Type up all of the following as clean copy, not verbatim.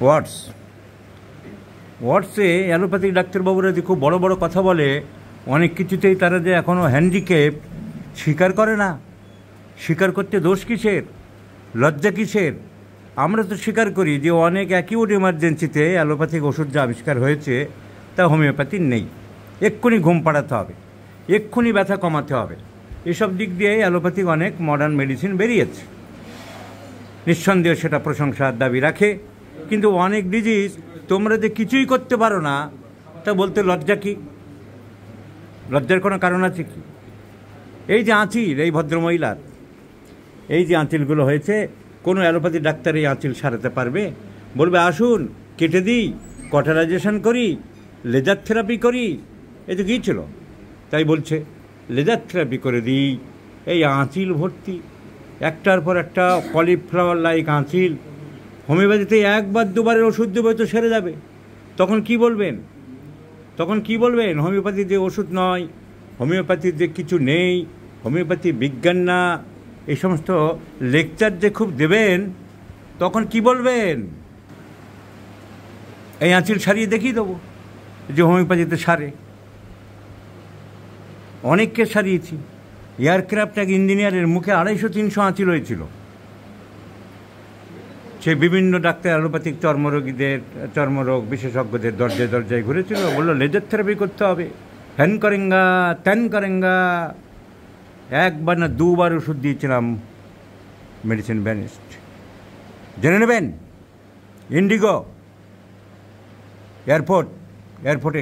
ওয়ার্ডস ওয়ার্ডসে allopathic ডাক্তারবাবুরা যে খুব বড় বড় কথা বলে, অনেক কিছুতেই তারা যে এখনও হ্যান্ডিক্যাপ স্বীকার করে না। স্বীকার করতে দোষ কিসের, লজ্জা কিসের? আমরা তো স্বীকার করি যে অনেক অ্যাকিউট এমার্জেন্সিতে অ্যালোপ্যাথিক ওষুধ যা আবিষ্কার হয়েছে তা হোমিওপ্যাথির নেই। এক্ষুনি ঘুম পাড়াতে হবে, এক্ষুনি ব্যথা কমাতে হবে, এসব দিক দিয়ে অ্যালোপ্যাথিক অনেক মডার্ন মেডিসিন বেরিয়েছে। নিঃসন্দেহে সেটা প্রশংসার দাবি রাখে। কিন্তু অনেক ডিজিজ তোমরা যে কিছুই করতে পারো না তা বলতে লজ্জা কি? লজ্জার কোনো কারণ আছে কি? এই যে আঁচিল, এই ভদ্রমহিলার এই যে আঁচিলগুলো হয়েছে, কোনো অ্যালোপ্যাথি ডাক্তার এই আঁচিল সারাতে পারবে? বলবে আসুন কেটে দিই, কটারাইজেশন করি, লেজার থেরাপি করি। এই তো গিয়েছিল, তাই বলছে লেজার থেরাপি করে দিই। এই আঁচিল ভর্তি, একটার পর একটা কলিফ্লাওয়ার লাইক আঁচিল। হোমিওপ্যাথিতে একবার দুবারের ওষুধ দেবে তো সেরে যাবে। তখন কি বলবেন? তখন কি বলবেন? হোমিওপ্যাথি যে ওষুধ নয়, হোমিওপ্যাথির যে কিছু নেই, হোমিওপ্যাথি বিজ্ঞান না, এই সমস্ত লেকচার যে খুব দেবেন, তখন কি বলবেন? এই আঁচিল সারিয়ে দেখিয়ে দেবো যে হোমিওপ্যাথিতে সারে। অনেককে সারিয়েছি। এয়ারক্রাফট এক ইঞ্জিনিয়ারের মুখে 250-300 আঁচিল হয়েছিল। সে বিভিন্ন ডাক্তার অ্যালোপ্যাথিক চর্মরোগ বিশেষজ্ঞদের দরজায় দরজায় ঘুরেছিল, বললো লেজার থেরাপি করতে হবে, ফ্যান করেঙ্গা ত্যান করেঙ্গা। একবার না দুবার ওষুধ দিয়েছিলাম, মেডিসিন ভ্যানিস্ট। জেনে নেবেন ইন্ডিগো এয়ারপোর্টে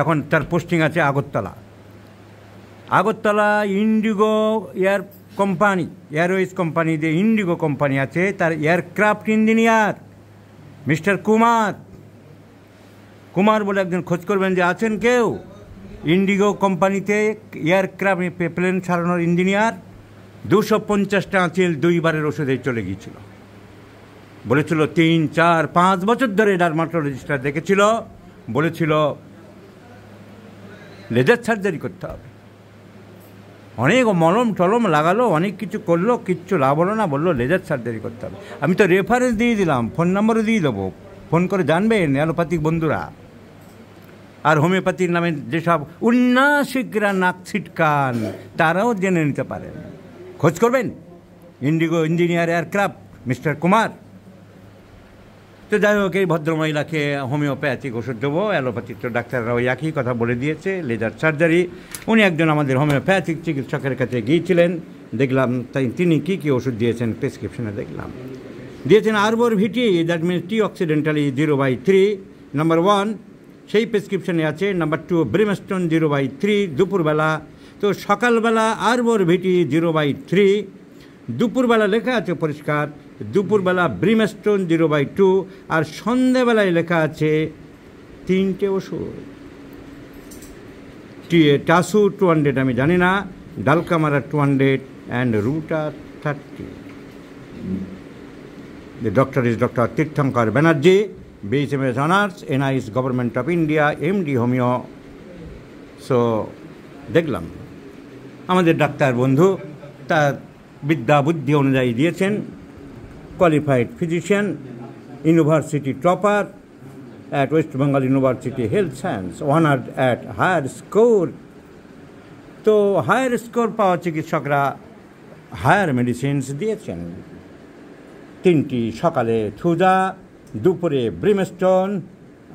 এখন তার পোস্টিং আছে আগরতলা ইন্ডিগো এয়ারওয়েজ কোম্পানি যে ইন্ডিগো কোম্পানি আছে, তার এয়ারক্রাফট ইঞ্জিনিয়ার মিস্টার কুমার বলে একজন খোঁজ করবেন যে আছেন কেউ ইন্ডিগো কোম্পানিতে এয়ারক্রাফট প্লেন সারানোর ইঞ্জিনিয়ার। 250টা আঁচিল 2বারের ওষুধে চলে গিয়েছিল। বলেছিল 3, 4, 5 বছর ধরে ডার্মাটোলজিস্টরা দেখেছিল, বলেছিল লেজার সার্জারি করতে হবে। অনেক মলম টলম লাগালো, অনেক কিছু করলো, কিচ্ছু লাভ হলো না, বললো লেজার সার্জারি করতে হবে। আমি তো রেফারেন্স দিয়ে দিলাম, ফোন নম্বরও দিয়ে দেবো, ফোন করে জানবেন অ্যালোপ্যাথিক বন্ধুরা। আর হোমিওপ্যাথির নামে যেসব উন্নাসিকরা নাক ছিটকান তারাও জেনে নিতে পারেন। খোঁজ করবেন Indigo engineer aircraft mister Kumar. তো যাই হোক, এই ভদ্রমহিলাকে হোমিওপ্যাথিক ওষুধ দেবো। অ্যালোপ্যাথিক তো ডাক্তাররা ওই একই কথা বলে দিয়েছে, লেজার সার্জারি। উনি একজন আমাদের হোমিওপ্যাথিক চিকিৎসকের কাছে গিয়েছিলেন, দেখলাম তাই তিনি কী কী ওষুধ দিয়েছেন প্রেসক্রিপশনে দেখলাম। দিয়েছেন আরবর ভিটি, দ্যাট মিনস টি অক্সিডেন্টালি 0/3 নাম্বার 1, সেই প্রেসক্রিপশনে আছে। নাম্বার 2 ব্রিমস্টোন 0/3 দুপুরবেলা। তো সকালবেলা আরবর ভিটি 0/3, দুপুরবেলা লেখা আছে পরিষ্কার দুপুরবেলা ব্রিমস্টোন 0/2, আর সন্ধেবেলায় লেখা আছে 3টে ওষুধ। টাসু 200 আমি জানি না, dulcamara 200 and রুটা 30। The doctor is Dr. Tirthankar Banerjee, BSMS Honours, NIS Government of India, MD Homeo। So দেখলাম আমাদের ডাক্তার বন্ধু তার বিদ্যা বুদ্ধি অনুযায়ী দিয়েছেন। Qualified physician, university topper at West Bengal University Health Science, honored at higher score। তো higher score পাওয়া চিকিৎসকরা হায়ার মেডিসিনস দিয়েছেন। 3টি সকালে থুজা, দুপুরে ব্রিমস্টোন,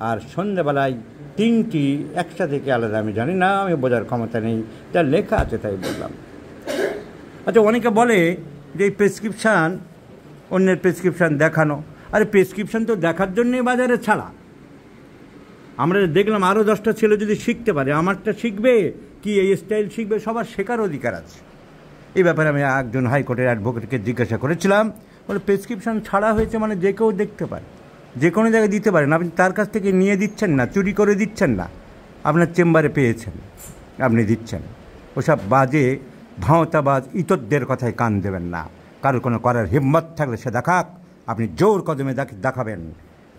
আর সন্ধ্যেবেলায় 3টি একসাথে থেকে আলাদা আমি জানি না, আমি বোঝার ক্ষমতা নেই, যা লেখা আছে তাই বললাম। আচ্ছা, অনেকে বলে যে এই প্রেসক্রিপশান অন্যের প্রেসক্রিপশান দেখানো। আরে প্রেসক্রিপশান তো দেখার জন্যই বাজারে ছাড়া। আমরা দেখলাম আরও 10টা ছেলে যদি শিখতে পারে, আমারটা শিখবে কি এই স্টাইল শিখবে, সবার শেখার অধিকার আছে। এই ব্যাপারে আমি একজন হাইকোর্টের অ্যাডভোকেটকে জিজ্ঞাসা করেছিলাম, বলে প্রেসক্রিপশান ছাড়া হয়েছে মানে যে কেউ দেখতে পারে, যে কোনো জায়গায় দিতে পারেন। আপনি তার কাছ থেকে নিয়ে দিচ্ছেন না, চুরি করে দিচ্ছেন না, আপনার চেম্বারে পেয়েছেন, আপনি দিচ্ছেন। ওসব বাজে ভাঁওতাবাজ ইতরদের কথায় কান দেবেন না। কারোর কোনো করার হিম্মত থাকলে সে দেখাক, আপনি জোর কদমে দেখাবেন।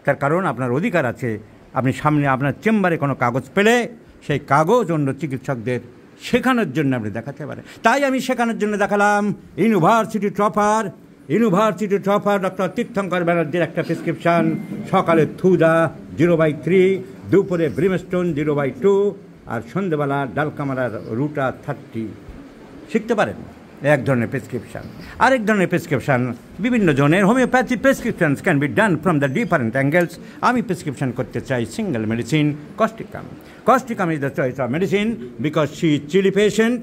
তার কারণ আপনার অধিকার আছে। আপনি সামনে আপনার চেম্বারে কোনো কাগজ পেলে সেই কাগজ অন্য চিকিৎসকদের শেখানোর জন্য আপনি দেখাতে পারেন। তাই আমি শেখানোর জন্য দেখালাম university topper university topper doctor Tirthankar ব্যানার্জির একটা প্রেসক্রিপশান, সকালে থুজা 0/3, দুপুরে ব্রিমস্টোন 0/2, আর সন্ধ্যেবেলা ডালকামারার রুটা 30 শিখতে পারেন। এক ধরনের প্রেসক্রিপশান। আরেক ধরনের প্রেসক্রিপশান বিভিন্ন জনের homeopathy prescriptions can be done from the different angles. আমি প্রেসক্রিপশন করতে চাই single medicine Causticum. Causticum is the choice of medicine because she is chilli patient.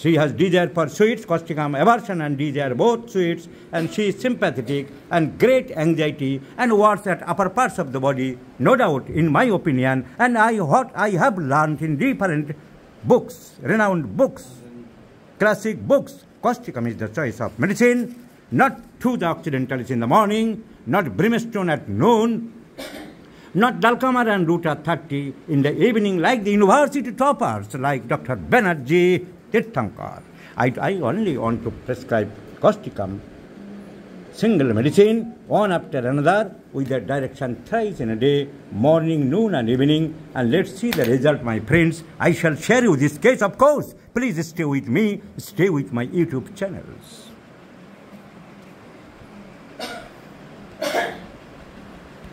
She has desire for sweets, costicam aversion and desire both sweets, and she is sympathetic and great anxiety and works at upper parts of the body, no doubt, in my opinion, and what I have learned in different books, renowned books, classic books. Costicam is the choice of medicine, not Thuja occidentalis in the morning, not brimstone at noon, not Dalkamara and Ruta 30 in the evening like the university toppers like Dr. Banerjee, Tirthankar. I only want to prescribe Costicam, single medicine, one after another, with the direction thrice in a day, morning, noon and evening, and let's see the result, my friends. I shall share you this case, of course. Please stay with me, stay with my YouTube channels.